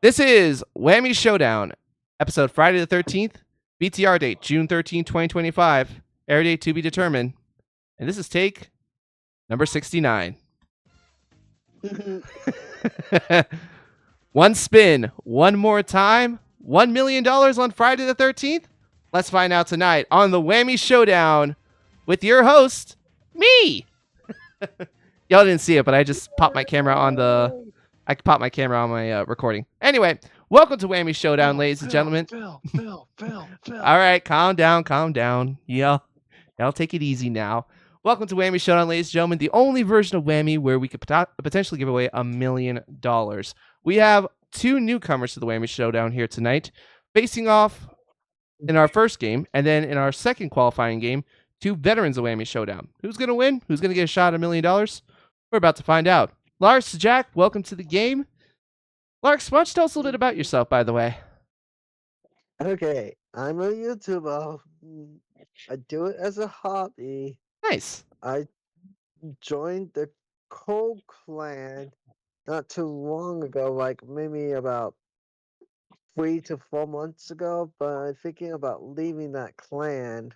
This is Whammy Showdown, episode Friday the 13th, BTR date June 13, 2025, air date to be determined, and this is take number 69. One spin, one more time, $1 million on Friday the 13th? Let's find out tonight on the Whammy Showdown with your host, me! Y'all didn't see it, but I just popped my camera on my recording. Anyway, welcome to Whammy Showdown, ladies and gentlemen. Phil. All right, calm down. Y'all take it easy now. Welcome to Whammy Showdown, ladies and gentlemen, the only version of Whammy where we could potentially give away $1 million. We have two newcomers to the Whammy Showdown here tonight, facing off in our first game, and then in our second qualifying game, two veterans of Whammy Showdown. Who's going to win? Who's going to get a shot at $1 million? We're about to find out. Lars, Jack, welcome to the game. Lars, why don't you tell us a little bit about yourself, by the way? Okay, I'm a YouTuber. I do it as a hobby. Nice. I joined the Cold Clan not too long ago, like maybe about 3 to 4 months ago, but I'm thinking about leaving that clan.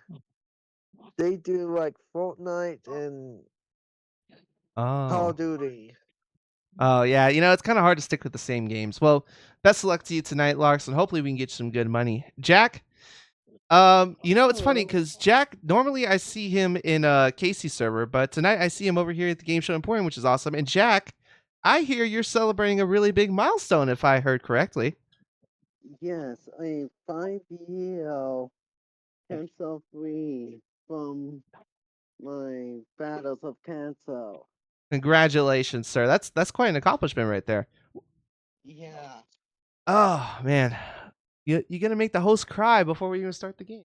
They do like Fortnite and Call of Duty. Oh, yeah. It's kind of hard to stick with the same games. Well, best of luck to you tonight, Lars, and hopefully we can get you some good money. Jack, it's funny because Jack, normally I see him in Casey's server, but tonight I see him over here at the Game Show Emporium, which is awesome. And Jack, I hear you're celebrating a really big milestone, if I heard correctly. Yes, a 5-year cancer-free from my battles of cancer. Congratulations, sir. That's quite an accomplishment right there. Yeah. Oh, man. You're going to make the host cry before we even start the game.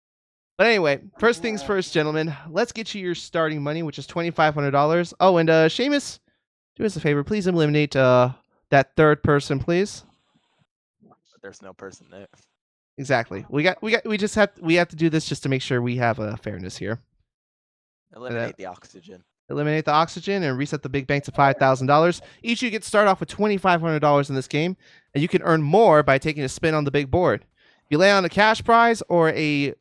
But anyway, first things first, gentlemen. Let's get you your starting money, which is $2,500. Oh, and Seamus, do us a favor. Please eliminate that third person, please. There's no person there. Exactly. We have to do this just to make sure we have a fairness here. Eliminate the oxygen. Eliminate the oxygen and reset the big bank to $5,000. Each of you get to start off with $2,500 in this game, and you can earn more by taking a spin on the big board. If you lay on a cash prize or a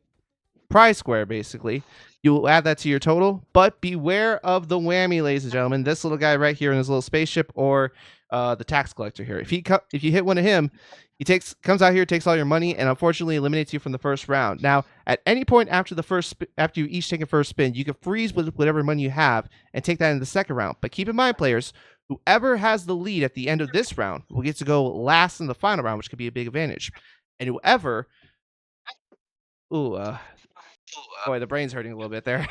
prize square, basically, you will add that to your total. But beware of the whammy, ladies and gentlemen. This little guy right here in his little spaceship, or the tax collector here. If you hit one of him, he comes out here, takes all your money, and unfortunately eliminates you from the first round. Now, at any point after you each take a first spin, you can freeze with whatever money you have and take that in the second round. But keep in mind, players, whoever has the lead at the end of this round will get to go last in the final round, which could be a big advantage. And whoever, boy, the brain's hurting a little bit there.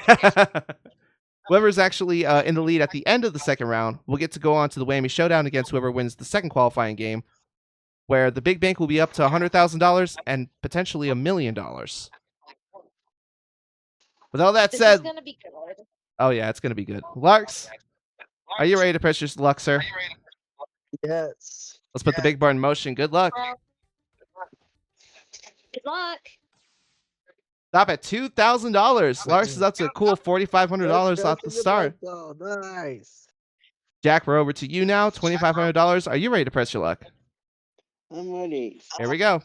Whoever's actually in the lead at the end of the second round will get to go on to the Whammy Showdown against whoever wins the second qualifying game, where the big bank will be up to $100,000 and potentially $1 million. With all that said, this is gonna be good. Oh yeah, it's gonna be good. Larks, are you ready to press your luck, sir? Yes. Let's put the big bar in motion. Good luck. Good luck. Stop at $2,000. Lars is up to a cool $4,500 off the start. Oh, nice. Jack, we're over to you now. $2,500. Are you ready to press your luck? I'm ready. Here we go.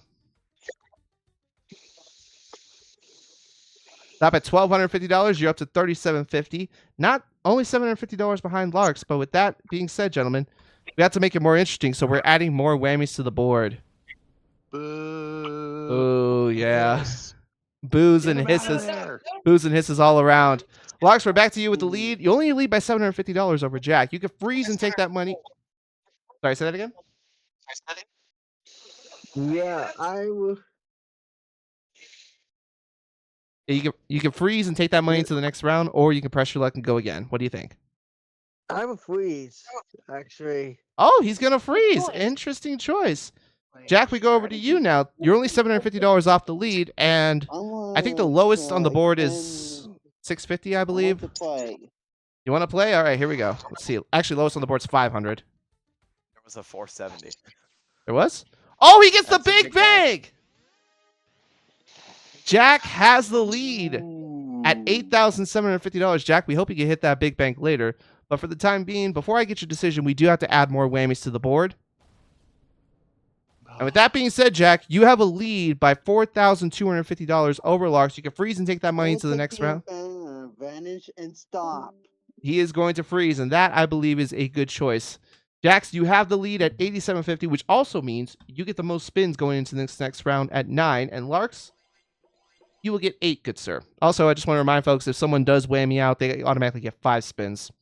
Stop at $1,250. You're up to $3,750. Not only $750 behind Larks, but with that being said, gentlemen, we have to make it more interesting, so we're adding more whammies to the board. Boo. Oh, yeah. Yes. Boos and hisses all around. Larks, we're back to you with the lead. You only lead by $750 over Jack. You can freeze and take that money. Sorry, say that again? Yeah, I will. You can freeze and take that money to the next round, or you can press your luck and go again. What do you think? I will freeze, actually. Oh, he's going to freeze. Interesting choice. Jack, we go over to you now. You're only $750 off the lead, and I think the lowest on the board is $650, I believe. You want to play? All right, here we go. Let's see. Actually, lowest on the board is $500. There was a 470. There was? Oh, he gets the big bang! Jack has the lead at $8,750. Jack, we hope you can hit that big bank later. But for the time being, before I get your decision, we do have to add more whammies to the board. And with that being said, Jack, you have a lead by $4,250 over Larks. You can freeze and take that money into the next round. Advantage and stop. He is going to freeze, and that, I believe, is a good choice. Jax, you have the lead at 87.50, which also means you get the most spins going into this next round at 9. And Larks, you will get 8, good sir. Also, I just want to remind folks, if someone does whammy out, they automatically get 5 spins,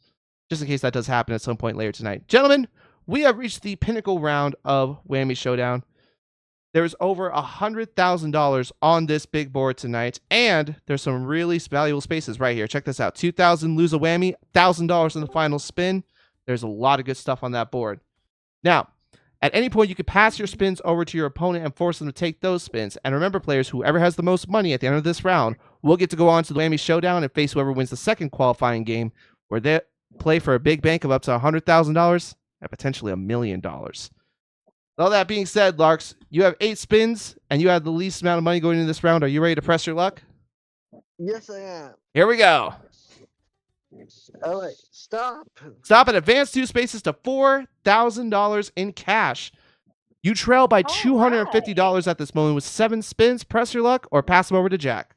just in case that does happen at some point later tonight. Gentlemen, we have reached the pinnacle round of Whammy Showdown. There's over $100,000 on this big board tonight, and there's some really valuable spaces right here. Check this out. 2,000, lose a whammy, $1,000 in the final spin. There's a lot of good stuff on that board. Now, at any point, you can pass your spins over to your opponent and force them to take those spins. And remember, players, whoever has the most money at the end of this round will get to go on to the Whammy Showdown and face whoever wins the second qualifying game, where they play for a big bank of up to $100,000 and potentially $1 million. All that being said, Larks, you have 8 spins, and you have the least amount of money going into this round. Are you ready to press your luck? Yes, I am. Here we go. Oh, wait. Stop. Stop at advance 2 spaces to $4,000 in cash. You trail by $250 at this moment with 7 spins. Press your luck or pass them over to Jack.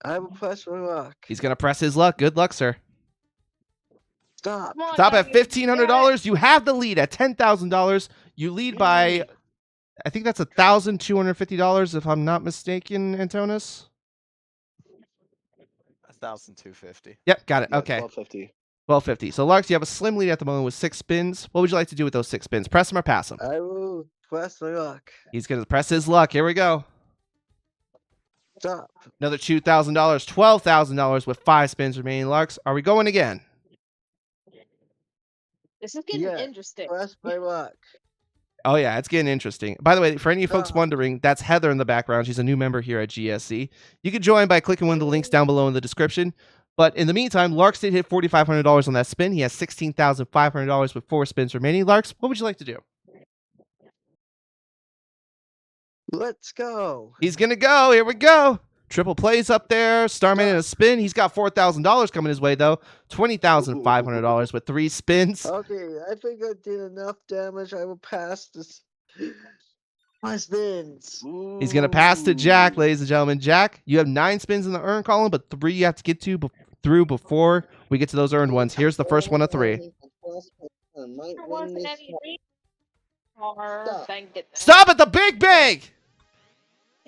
I will press my luck. He's going to press his luck. Good luck, sir. Stop. Stop at $1,500. You have the lead at $10,000. You lead by, I think that's $1,250 if I'm not mistaken, Antonis. 1,250. Yep, got it. Yeah, Okay. 1250. 1250. So, Larks, you have a slim lead at the moment with 6 spins. What would you like to do with those 6 spins? Press them or pass them? I will press my luck. He's going to press his luck. Here we go. Stop. Another $2,000, $12,000 with 5 spins remaining. Larks, are we going again? This is getting interesting. Press my luck. Oh, yeah, it's getting interesting. By the way, for any folks wondering, that's Heather in the background. She's a new member here at GSC. You can join by clicking one of the links down below in the description. But in the meantime, Larks did hit $4,500 on that spin. He has $16,500 with 4 spins remaining. Larks, what would you like to do? Let's go. He's going to go. Here we go. Triple plays up there. Starman in a spin. He's got $4,000 coming his way, though. $20,500 with 3 spins. Okay, I think I did enough damage. I will pass this. My spins. He's going to pass to Jack, ladies and gentlemen. Jack, you have 9 spins in the earn column, but 3 you have to get through before we get to those earned ones. Here's the first one of 3. Stop at the big bank!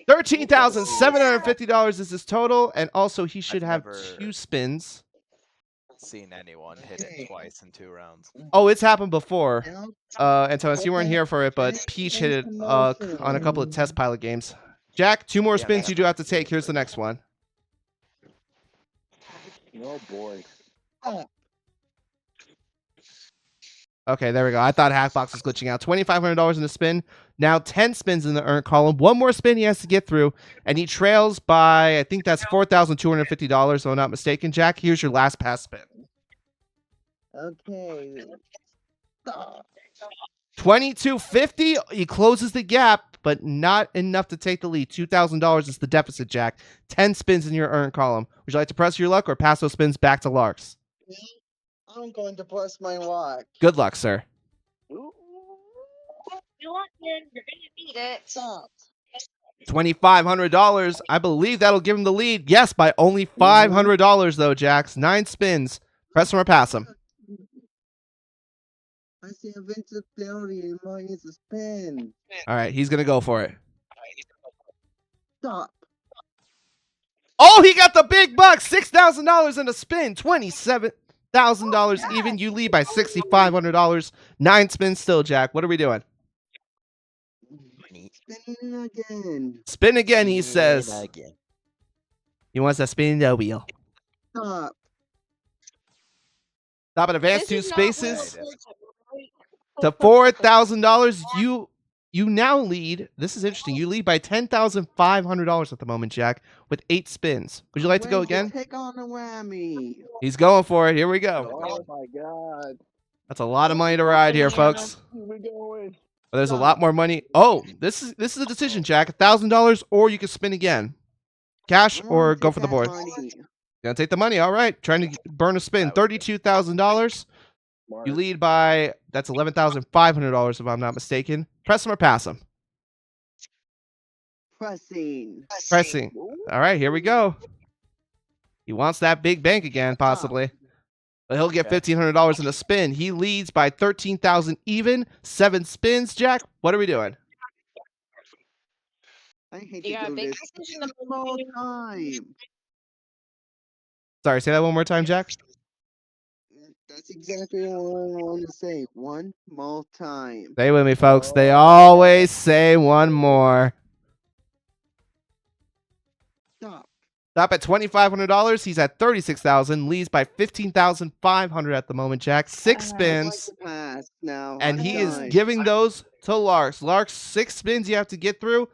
$13,750 is his total, and also he should have never 2 spins. Seen anyone hit it twice in 2 rounds. Oh, it's happened before. Antonis, you weren't here for it, but Peach hit it on a couple of test pilot games. Jack, 2 more spins you do have to take. Here's the next one. Oh boy. Okay, there we go. I thought Hackbox was glitching out. $2,500 in the spin. Now 10 spins in the earn column. 1 more spin he has to get through, and he trails by, I think that's $4,250, if I'm not mistaken. Jack, here's your last pass spin. Okay. Stop. $2,250. He closes the gap, but not enough to take the lead. $2,000 is the deficit, Jack. 10 spins in your earn column. Would you like to press your luck or pass those spins back to Larks? I'm going to press my luck. Good luck, sir. You want it, you're gonna beat it. Stop. $2,500. I believe that'll give him the lead. Yes, by only $500 though, Jax. 9 spins. Press him or pass him. I see invincibility and mine is a spin. All right, he's gonna go for it. Stop. Oh, he got the big bucks. $6,000 in a spin. $27,000 even. You lead by $6,500. 9 spins still, Jack. What are we doing? Spinning again. Spin again, he says. He wants to spin the wheel. Stop. Stop at advance 2 This is not spaces real. to $4,000. You now lead. This is interesting. You lead by $10,500 at the moment, Jack, with 8 spins. Would you like to go again? Take on a whammy. He's going for it. Here we go. Oh my god. That's a lot of money to ride here, folks. We're going. But there's a lot more money. Oh, this is a decision, Jack. $1,000, or you can spin again. Cash or go for the board. Gonna take the money. All right. Trying to burn a spin. $32,000. You lead by, that's $11,500 if I'm not mistaken. Press him or pass him. pressing. Pressing. All right, here we go. He wants that big bank again, possibly. But he'll get Okay. $1,500 in a spin. He leads by 13,000 even. 7 spins, Jack. What are we doing? I hate You to got a do big this decision to all make. time. Sorry, say that one more time, Jack. That's exactly what I want to say. One more time. Stay with me, folks. They always say one more. Stop. Stop at $2,500. He's at 36,000. Leads by 15,500 at the moment, Jack. 6 I'd like spins. to pass now. And I'm he is done. giving those to Larks. Larks, 6 spins you have to get through.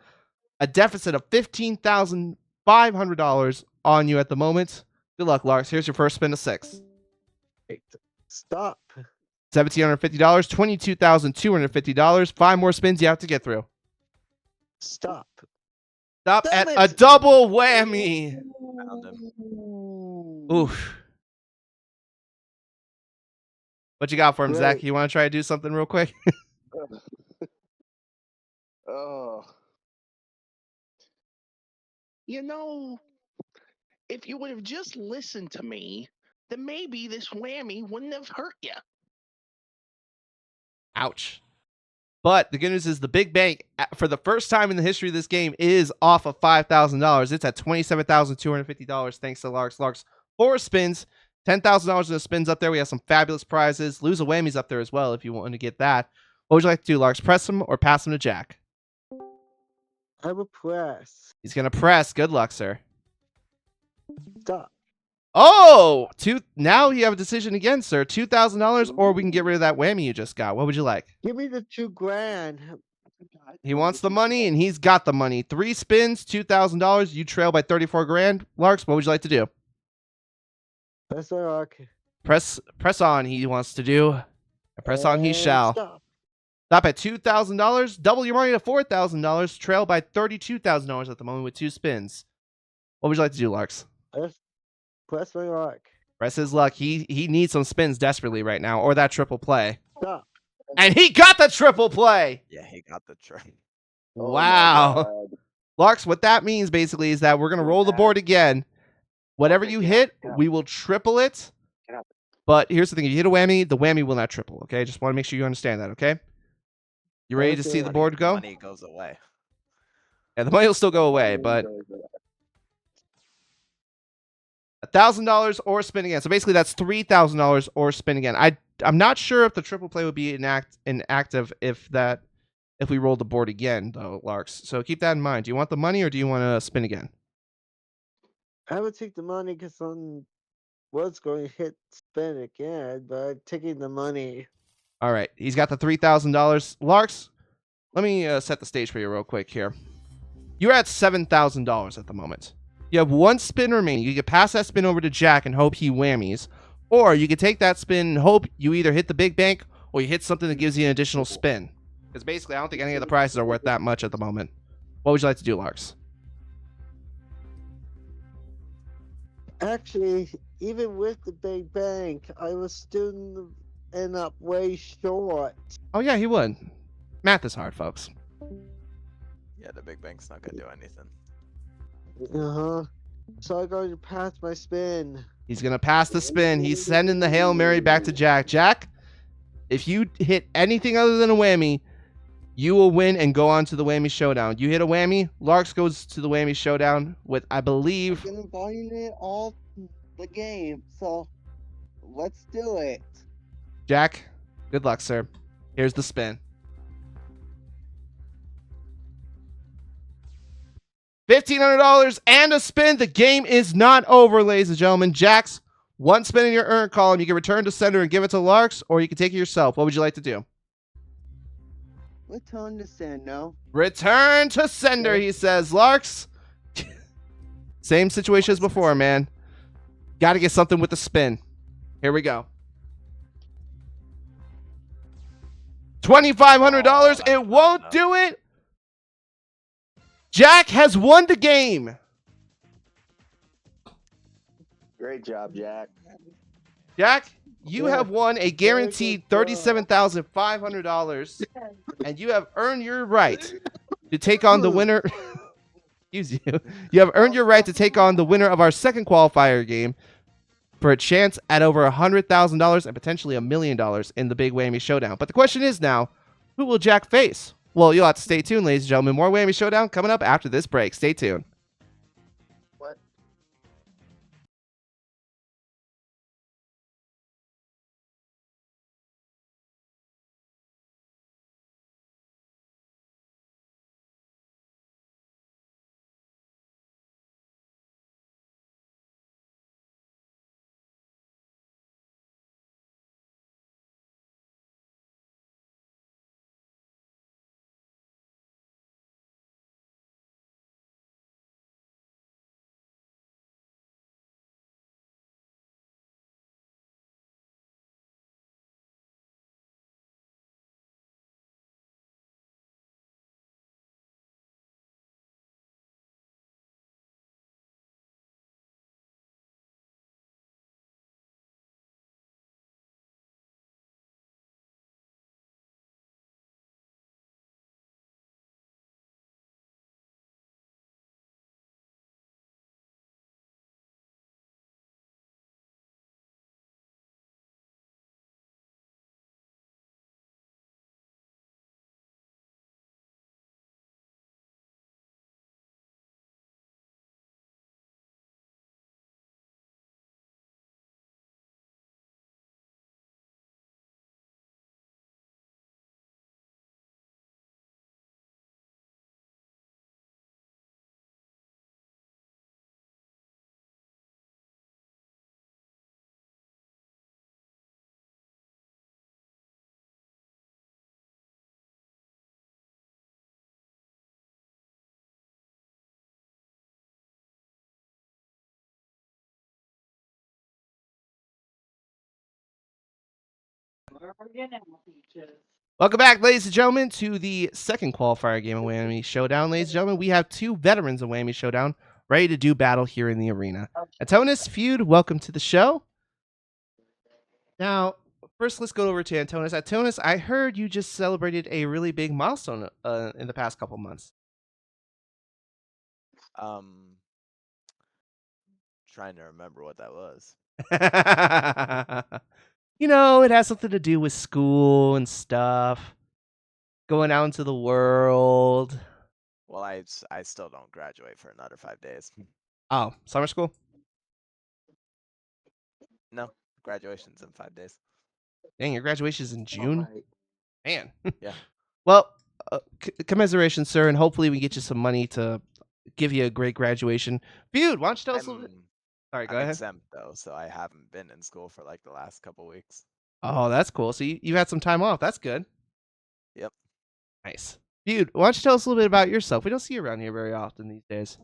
A deficit of $15,500 on you at the moment. Good luck, Larks. Here's your first spin of 6. Stop. $1,750, $22,250. 5 more spins you have to get through. Stop. Stop Damn at it. a double whammy. Found him. Oof. What you got for him, Zach? Great. You want to try to do something real quick? Oh. You know, if you would have just listened to me, then maybe this whammy wouldn't have hurt you. Ouch. But the good news is the big bank, for the first time in the history of this game, is off of $5,000. It's at $27,250 thanks to Larks. Larks, 4 spins, $10,000 in the spins up there. We have some fabulous prizes. Lose a whammy's up there as well if you want to get that. What would you like to do, Larks? Press him or pass him to Jack? I will press. He's going to press. Good luck, sir. Stop. Oh, now you have a decision again, sir. $2,000, or we can get rid of that whammy you just got. What would you like? Give me the $2,000. He wants the money, and he's got the money. 3 spins, $2,000. You trail by 34 grand. Larks, what would you like to do? That's all right. Press on, he wants to do. Press on, he And shall. Stop. Stop at $2,000. Double your money to $4,000. Trail by $32,000 at the moment with 2 spins. What would you like to do, Larks? Press my rock. Press his luck. He needs some spins desperately right now, or that triple play. Stop. And he got the triple play. Yeah, he got the trick. Oh my Wow. God. Larks, what that means basically is that we're going to roll the board again. Whatever you hit, we will triple it. But here's the thing. If you hit a whammy, the whammy will not triple, okay? Just want to make sure you understand that, okay? You ready to see the board go? Money goes away. Yeah, the money will still go away, but $1,000 or spin again. So basically that's $3,000 or spin again. I'm not sure if the triple play would be inactive if we rolled the board again, though, Larks. So keep that in mind. Do you want the money or do you want to spin again? I would take the money because I was going to hit spin again, but I'm taking the money. All right, he's got the $3,000. Larks, let me set the stage for you real quick here. You're at $7,000 at the moment. You have 1 spin remaining. You can pass that spin over to Jack and hope he whammies. Or you can take that spin and hope you either hit the big bank or you hit something that gives you an additional spin. Because basically, I don't think any of the prizes are worth that much at the moment. What would you like to do, Larks? Actually, even with the big bank, I was still end up way short. Oh, yeah, he would. Math is hard, folks. Yeah, the big bank's not gonna do anything. Uh-huh. So I'm going to pass my spin. He's going to pass the spin. He's sending the Hail Mary back to Jack. Jack, if you hit anything other than a whammy, you will win and go on to the Whammy Showdown. You hit a whammy, Larks goes to the Whammy Showdown with, I believe... I'm inviting it all the game, so let's do it. Jack, good luck, sir. Here's the spin. $1,500 and a spin. The game is not over, ladies and gentlemen. Jack's 1 spin in your earn column. You can return to sender and give it to Larks, or you can take it yourself. What would you like to do? Return to sender. Return to sender, he says. Larks, same situation as before, man. Got to get something with the spin. Here we go. $2,500. It won't do it. Jack has won the game. Great job, Jack. Jack, you Yeah. have won a guaranteed $37,500, and you have earned your right to take on the winner Excuse you. You have earned your right to take on the winner of our second qualifier game for a chance at over $100,000 and potentially $1 million in the Big Whammy Showdown. But the question is now, who will Jack face? Well, you'll have to stay tuned, ladies and gentlemen. More Whammy Showdown coming up after this break. Stay tuned. What? Welcome back, ladies and gentlemen, to the second qualifier game of Whammy Showdown. Ladies and gentlemen, we have two veterans of Whammy Showdown ready to do battle here in the arena. Antonis, Feud, welcome to the show. Now, first, let's go over to Antonis. Antonis, I heard you just celebrated a really big milestone in the past couple months. Trying to remember what that was. You know, it has something to do with school and stuff, going out into the world. Well, I still don't graduate for another 5 days. Oh, summer school? No, graduation's in 5 days. Dang, your graduation's in June? Alright. Man. Yeah. Well, commiserations, sir, and hopefully we get you some money to give you a great graduation. Feud, why don't you tell us a little bit? All right, go I'm ahead. exempt though, so I haven't been in school for like the last couple weeks. Oh, that's cool. So you had some time off. That's good. Yep. Nice. Feud, why don't you tell us a little bit about yourself? We don't see you around here very often these days.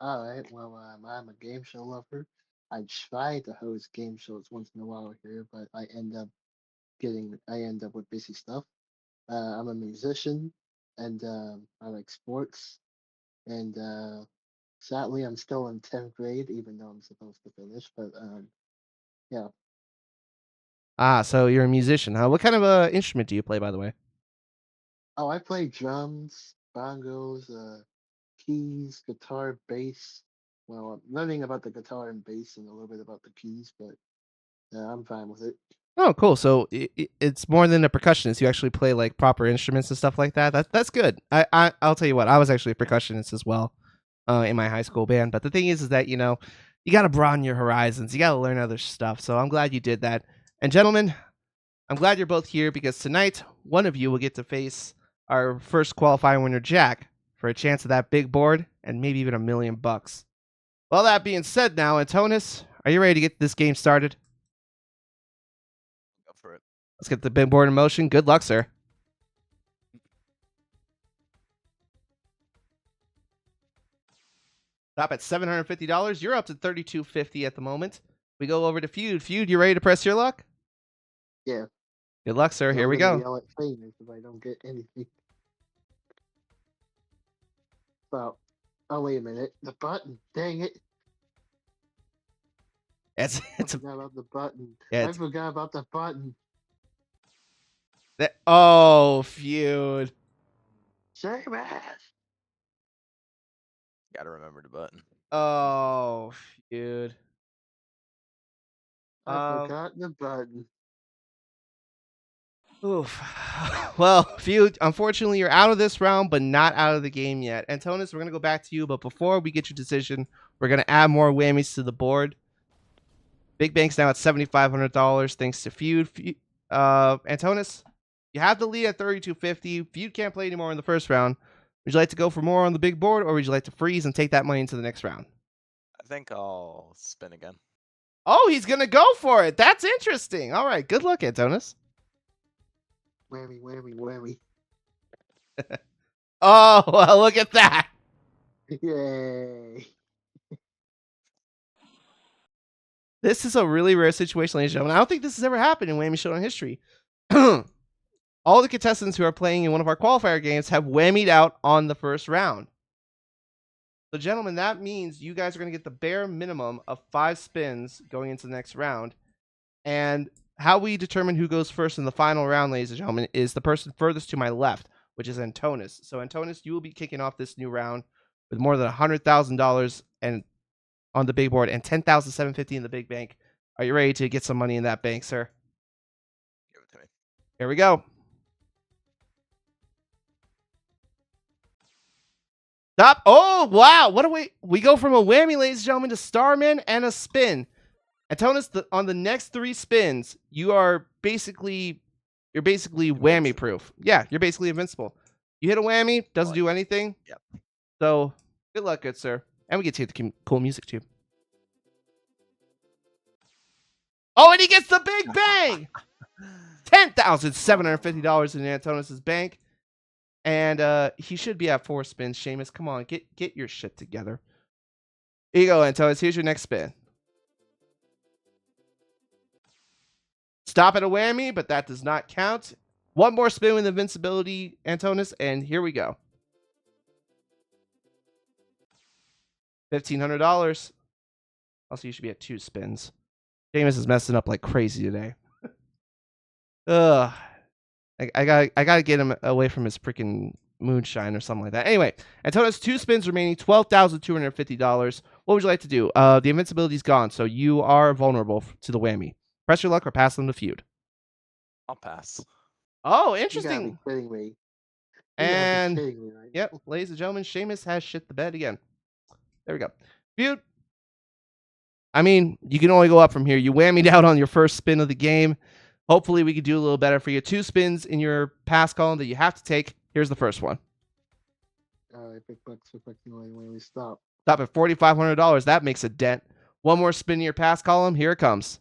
Alright, well, I'm a game show lover. I try to host game shows once in a while here, but I end up with busy stuff. I'm a musician, and I like sports, and sadly, I'm still in 10th grade, even though I'm supposed to finish. But yeah. Ah, so you're a musician, huh? What kind of instrument do you play, by the way? Oh, I play drums, bongos, keys, guitar, bass. Well, I'm learning about the guitar and bass and a little bit about the keys, but I'm fine with it. Oh, cool. So it's more than a percussionist. You actually play like proper instruments and stuff like that. That's good. I'll tell you what. I was actually a percussionist as well, in my high school band. But the thing is that you know, you got to broaden your horizons. You got to learn other stuff. So I'm glad you did that. And gentlemen, I'm glad you're both here because tonight one of you will get to face our first qualifying winner, Jack, for a chance at that big board and maybe even $1 million. Well, that being said, now Antonis, are you ready to get this game started? Go for it. Let's get the big board in motion. Good luck, sir. Stop at $750. You're up to $32.50 at the moment. We go over to Feud. Feud, you ready to press your luck? Yeah. Good luck, sir. Here I'm we gonna go. yell at famous if I don't get anything. Well, oh wait a minute, the button. Dang it! It's I forgot about the button. Yeah, I forgot about the button. oh, Feud. Seamus! Gotta remember the button. Oh, dude. I forgot the button. Oof. Well, Feud, unfortunately, you're out of this round, but not out of the game yet. Antonis, we're going to go back to you, but before we get your decision, we're going to add more whammies to the board. Big Bank's now at $7,500 thanks to Feud. Antonis, you have the lead at 3,250. Feud can't play anymore in the first round. Would you like to go for more on the big board, or would you like to freeze and take that money into the next round? I think I'll spin again. Oh, he's going to go for it. That's interesting. All right. Good luck, Antonis. Whammy, whammy, whammy. Oh, well, look at that. Yay. This is a really rare situation, ladies and gentlemen. I don't think this has ever happened in Whammy Showdown history. All the contestants who are playing in one of our qualifier games have whammied out on the first round. So, gentlemen, that means you guys are going to get the bare minimum of 5 spins going into the next round. And how we determine who goes first in the final round, ladies and gentlemen, is the person furthest to my left, which is Antonis. So, Antonis, you will be kicking off this new round with more than $100,000 and on the big board and $10,750 in the big bank. Are you ready to get some money in that bank, sir? Give it to me. Here we go. Stop. Oh, wow. What do we go from a whammy, ladies and gentlemen, to Starman and a spin. Antonis, on the next 3 spins, you're basically whammy proof. Yeah, you're basically invincible. You hit a whammy, doesn't do anything. Yep. So, good luck, good sir. And we get to hear the cool music too. Oh, and he gets the big bang! $10,750 in Antonis' bank. And he should be at 4 spins. Seamus, come on, get your shit together. Here you go, Antonis. Here's your next spin. Stop at a whammy, but that does not count. One more spin with invincibility, Antonis, and here we go. $1,500. Also, you should be at 2 spins. Seamus is messing up like crazy today. Ugh. I gotta get him away from his freaking moonshine or something like that. Anyway, Antonis, 2 spins remaining, $12,250. What would you like to do? The invincibility's gone, so you are vulnerable to the whammy. Press your luck or pass them to Feud. I'll pass. Oh, You gotta interesting. be kidding me. You And gotta be kidding me right yep, ladies and gentlemen, Seamus has shit the bed again. There we go. Feud. I mean, you can only go up from here. You whammied out on your first spin of the game. Hopefully, we could do a little better for you. 2 spins in your pass column that you have to take. Here's the first one. Alright, big bucks, when we stop. Stop at $4,500. That makes a dent. One more spin in your pass column. Here it comes.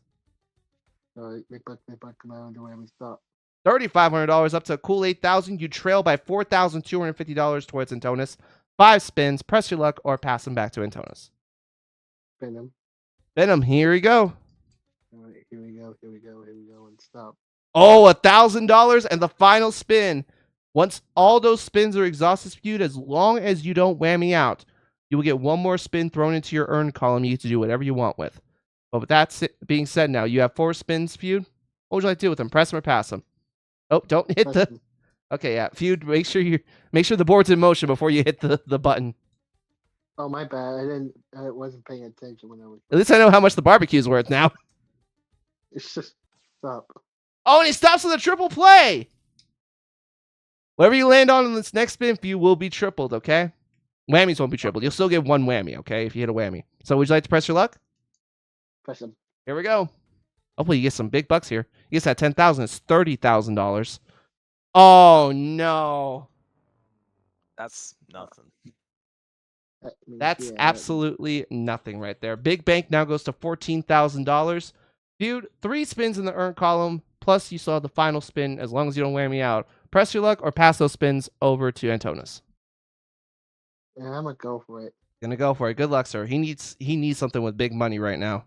Alright, big buck, come on, when we stop. $3,500 up to a cool $8,000. You trail by $4,250 towards Antonis. 5 spins. Press your luck or pass them back to Antonis. Spin them. Venom, here we go. Alright, here we go, and stop. Oh, $1,000 and the final spin. Once all those spins are exhausted, Feud, as long as you don't whammy out, you will get one more spin thrown into your earn column. You get to do whatever you want with. But with that being said, now you have 4 spins, Feud. What would you like to do with them? Press them or pass them? Oh, don't hit Press the. them. Okay, yeah, Feud. Make sure the board's in motion before you hit the button. Oh, my bad. I wasn't paying attention when I was. At least I know how much the barbecue's worth now. It's just stop. Oh, and he stops with a triple play. Whatever you land on in this next spin, Feud, will be tripled. Okay, whammies won't be tripled. You'll still get 1 whammy. Okay, if you hit a whammy. So, would you like to press your luck? Press them. Here we go. Hopefully you get some big bucks here. You get that $10,000. It's $30,000. Oh no, That's nothing. That means, that's yeah, absolutely nothing right there. Big bank now goes to $14,000. Dude, 3 spins in the earn column. Plus you saw the final spin. As long as you don't whammy out, press your luck or pass those spins over to Antonis. Yeah, I'm gonna go for it. Gonna go for it. Good luck, sir. He needs something with big money right now.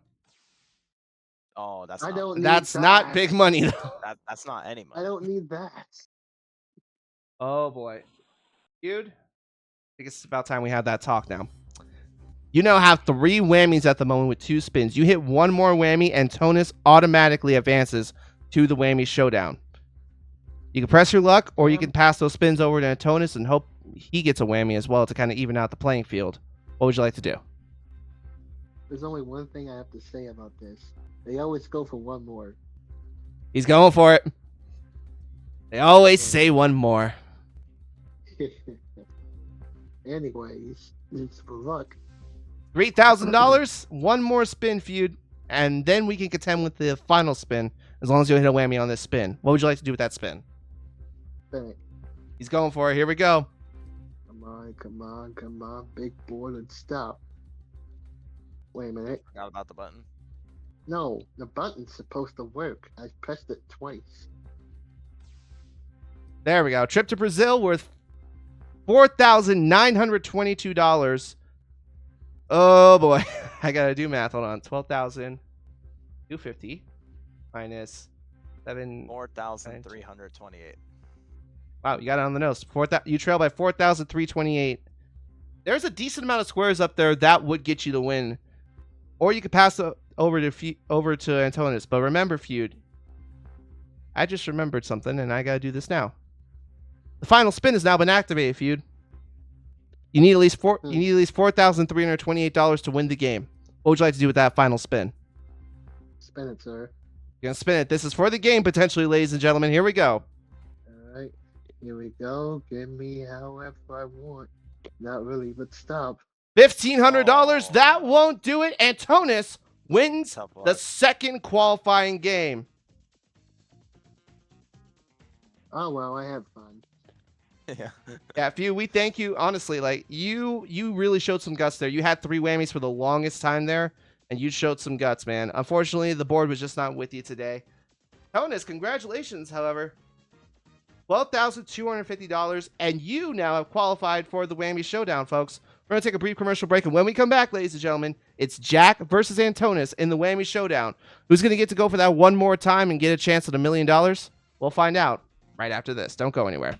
Oh, that's I not. don't need That's not that. big money though. That's not any I money. don't need that. Oh boy. Dude, I think it's about time we had that talk now. You now have 3 whammies at the moment with 2 spins. You hit 1 more whammy and Antonis automatically advances to the Whammy Showdown. You can press your luck or you can pass those spins over to Antonis and hope he gets a whammy as well to kind of even out the playing field. What would you like to do? There's only one thing I have to say about this. They always go for one more. He's going for it. They always say one more. Anyways, it's for luck. $3,000. One more spin, feud, and then we can contend with the final spin. As long as you hit a whammy on this spin. What would you like to do with that spin? Bang. He's going for it. Here we go. Come on. Big board and stop. Wait a minute. Forgot about the button. No, the button's supposed to work. I pressed it twice. There we go. Trip to Brazil worth $4,922. Oh boy. I gotta do math. Hold on. 12,250 minus 7. 4,328. Wow, you got it on the nose. You trail by 4,328. There's a decent amount of squares up there that would get you the win. Or you could pass it over to Antonis. But remember, feud, I just remembered something, and I gotta do this now. The final spin has now been activated, feud. You need at least $4,328 to win the game. What would you like to do with that final spin? Spin it, sir. You're gonna spin it. This is for the game, potentially, ladies and gentlemen. Here we go. Alright. Here we go. Give me however I want. Not really, but stop. $1,500. Oh. That won't do it. Antonis wins Tough luck. the second qualifying game. Oh well, I had fun. Yeah. Yeah, Few, we thank you. Honestly, like you really showed some guts there. You had 3 whammies for the longest time there, and you showed some guts, man. Unfortunately, the board was just not with you today. Antonis, congratulations, however. $12,250, and you now have qualified for the Whammy Showdown, folks. We're going to take a brief commercial break, and when we come back, ladies and gentlemen, it's Jack versus Antonis in the Whammy Showdown. Who's going to get to go for that one more time and get a chance at $1 million? We'll find out right after this. Don't go anywhere.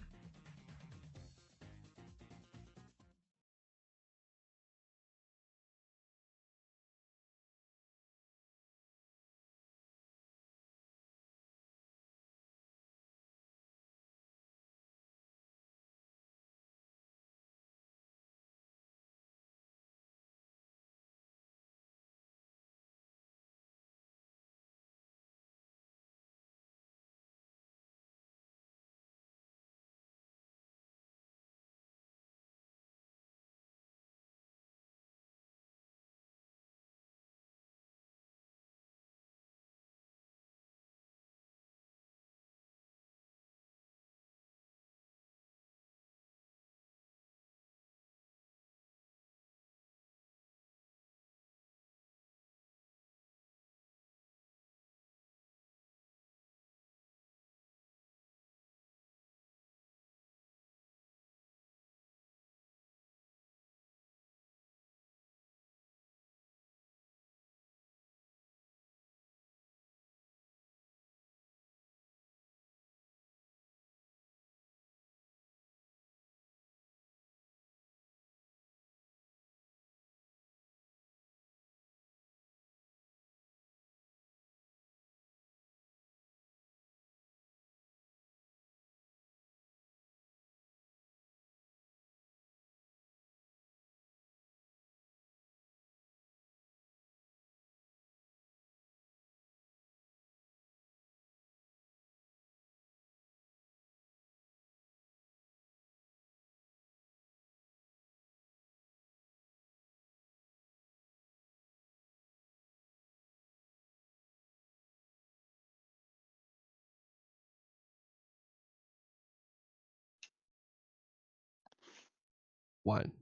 One.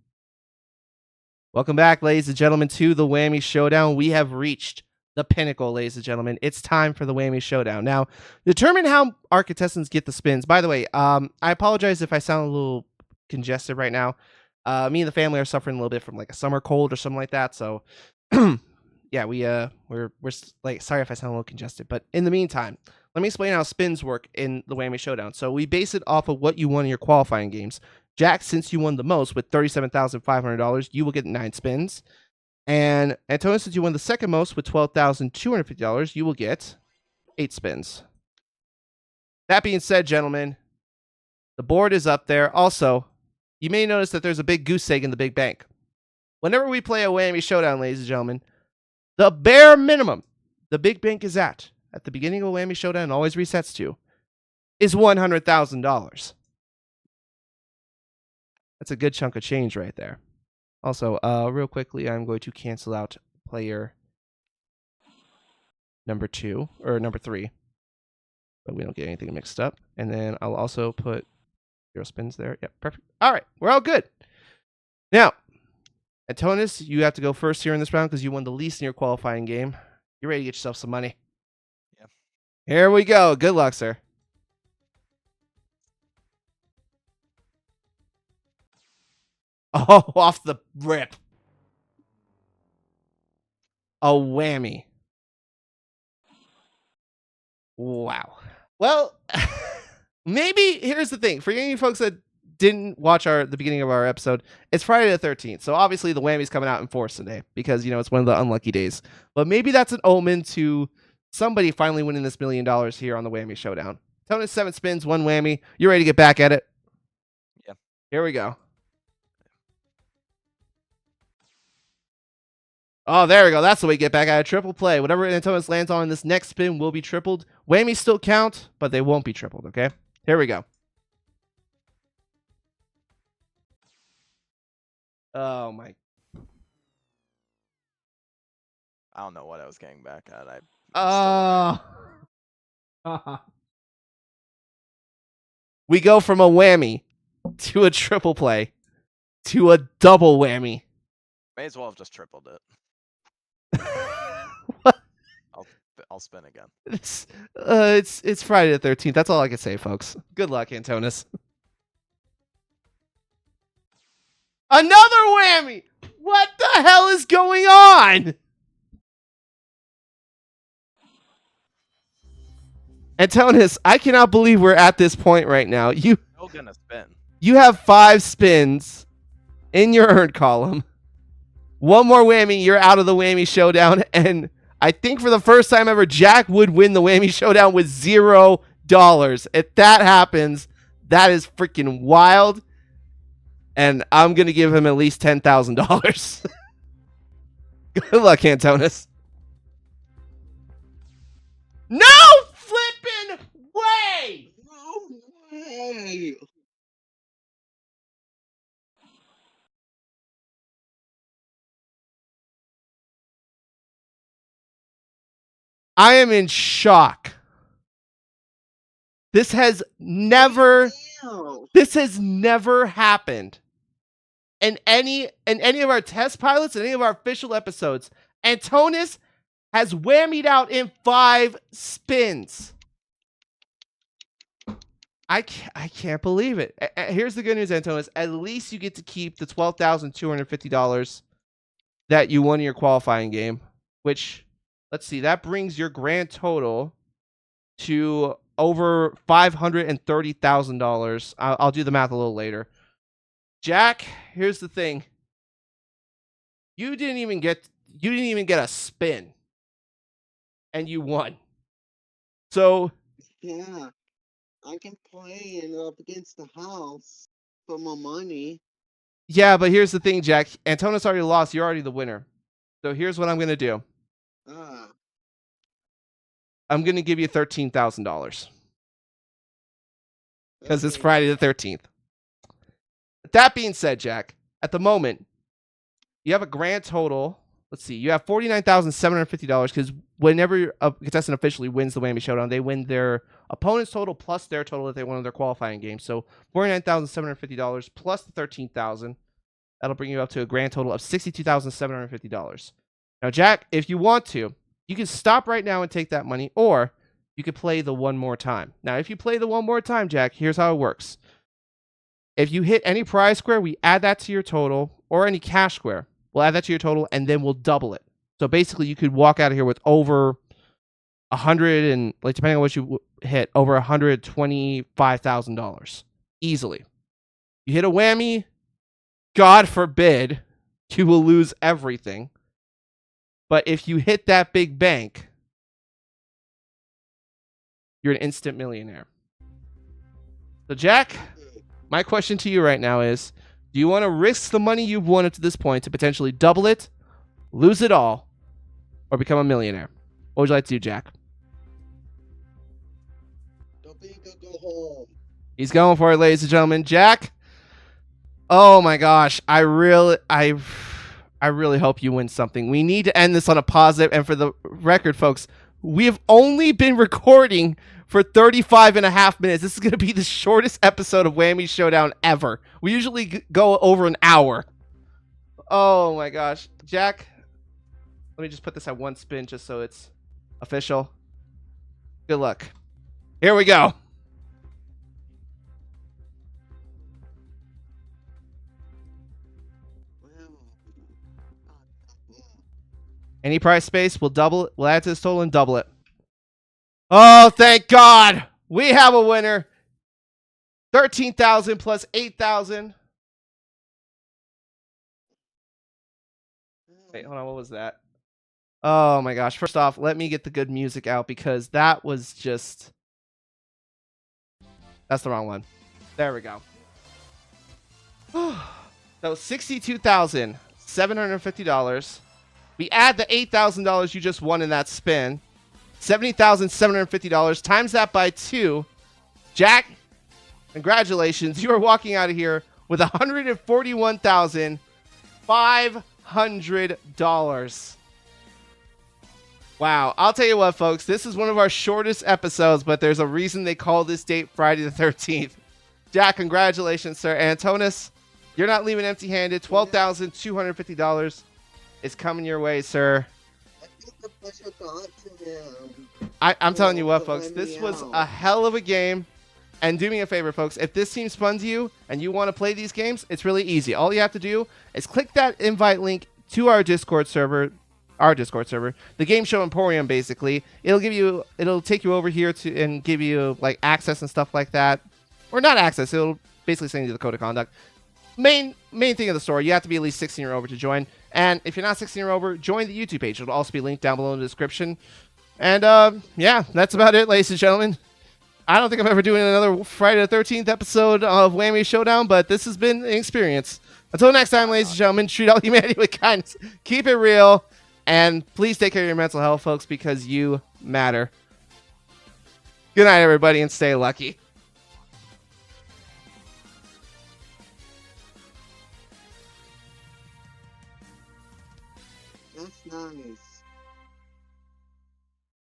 Welcome back, ladies and gentlemen, to the Whammy Showdown. We have reached the pinnacle, ladies and gentlemen. It's time for the Whammy Showdown. Now, determine how our contestants get the spins. By the way, I apologize if I sound a little congested right now. Me and the family are suffering a little bit from like a summer cold or something like that. So, yeah, we're like sorry if I sound a little congested. But in the meantime, let me explain how spins work in the Whammy Showdown. So we base it off of what you won in your qualifying games. Jack, since you won the most with $37,500, you will get 9 spins. And Antonio, since you won the second most with $12,250, you will get 8 spins. That being said, gentlemen, the board is up there. Also, you may notice that there's a big goose egg in the big bank. whenever we play a Whammy Showdown, ladies and gentlemen, the bare minimum the big bank is at the beginning of a Whammy Showdown and always resets to is $100,000. That's a good chunk of change right there. Also, real quickly, I'm going to cancel out player number 2 or number 3, but we don't get anything mixed up. And then I'll also put 0 spins there. Yep, perfect. All right, we're all good. Now, Antonis, you have to go first here in this round because you won the least in your qualifying game. You ready to get yourself some money? Yeah. Here we go. Good luck, sir. Oh, off the rip. A whammy. Wow. Well, maybe here's the thing. For any folks that didn't watch the beginning of our episode, it's Friday the 13th. So obviously the whammy's coming out in force today because, it's one of the unlucky days. But maybe that's an omen to somebody finally winning this $1 million here on the Whammy Showdown. Tony, 7 spins, 1 whammy. You ready to get back at it? Yeah. Here we go. Oh, there we go. That's the way to get back at a triple play. Whatever Antonis lands on in this next spin will be tripled. Whammies still count, but they won't be tripled, okay? Here we go. Oh, my. I don't know what I was getting back at. We go from a whammy to a triple play to a double whammy. May as well have just tripled it. I'll spin again. It's Friday the 13th. That's all I can say, folks. Good luck, Antonis. Another whammy! What the hell is going on? Antonis, I cannot believe we're at this point right now. Still gonna spin. You have 5 spins in your earned column. One more whammy, you're out of the Whammy Showdown, and I think for the first time ever, Jack would win the Whammy Showdown with $0. If that happens, that is freaking wild. And I'm going to give him at least $10,000. Good luck, Antonis. No flipping way! No way! I am in shock. This has never happened in any of our test pilots and any of our official episodes. Antonis has whammied out in 5 spins. I can't believe it. Here's the good news, Antonis. At least you get to keep the $12,250 that you won in your qualifying game, which, let's see, that brings your grand total to over $530,000. I'll do the math a little later. Jack, here's the thing. You didn't even get a spin, and you won. So Yeah, I can play it up against the house for more money. yeah, but here's the thing, Jack. Antonis already lost. You're already the winner. So here's what I'm gonna do. I'm gonna give you $13,000 because it's Friday the 13th. That being said, Jack, at the moment, you have a grand total. Let's see, you have $49,750 because whenever a contestant officially wins the Whammy Showdown, they win their opponent's total plus their total that they won in their qualifying game. So $49,750 plus the $13,000. That'll bring you up to a grand total of $62,750. Now, Jack, if you want to, you can stop right now and take that money, or you could play the one more time. Now, if you play the one more time, Jack, here's how it works. If you hit any prize square, we add that to your total, or any cash square. We'll add that to your total, and then we'll double it. So basically, you could walk out of here with over 100 and, like, depending on what you hit, over $125,000 easily. You hit a whammy, God forbid, you will lose everything. But if you hit that big bank, you're an instant millionaire. So, Jack, my question to you right now is, Do you want to risk the money you've won up to this point to potentially double it, lose it all, or become a millionaire? What would you like to do, Jack? Go home. He's going for it, ladies and gentlemen. Jack. Oh my gosh, I really hope you win something. We need to end this on a positive. And for the record, folks, we have only been recording for 35 and a half minutes. This is going to be the shortest episode of Whammy Showdown ever. We usually go over an hour. Oh my gosh. Jack, let me just put this at one spin just so it's official. Good luck. Here we go. Any price space, we'll double it. We'll add to this total and double it. Oh, thank God. We have a winner. 13,000 plus 8,000. Wait, hold on. What was that? Oh my gosh. First off, let me get the good music out because that was just... That's the wrong one. There we go. That was $62,750. We add the $8,000 you just won in that spin. $70,750. Times that by 2. Jack, congratulations. You are walking out of here with $141,500. Wow. I'll tell you what, folks. This is one of our shortest episodes, but there's a reason they call this date Friday the 13th. Jack, congratulations, sir. Antonis, you're not leaving empty-handed. $12,250 is coming your way, sir. I'm telling you what, folks. This was a hell of a game. And do me a favor, folks. If this seems fun to you and you want to play these games, it's really easy. All you have to do is click that invite link to our Discord server. The Game Show Emporium, basically. It'll take you over here and give you like access and stuff like that. Or not access, it'll basically send you the code of conduct. Main thing of the store, you have to be at least 16 or over to join. And if you're not 16 or over, join the YouTube page. It'll also be linked down below in the description. And yeah, that's about it, ladies and gentlemen. I don't think I'm ever doing another Friday the 13th episode of Whammy Showdown, but this has been an experience. Until next time, ladies and gentlemen, treat all humanity with kindness. Keep it real. And please take care of your mental health, folks, because you matter. Good night, everybody, and stay lucky.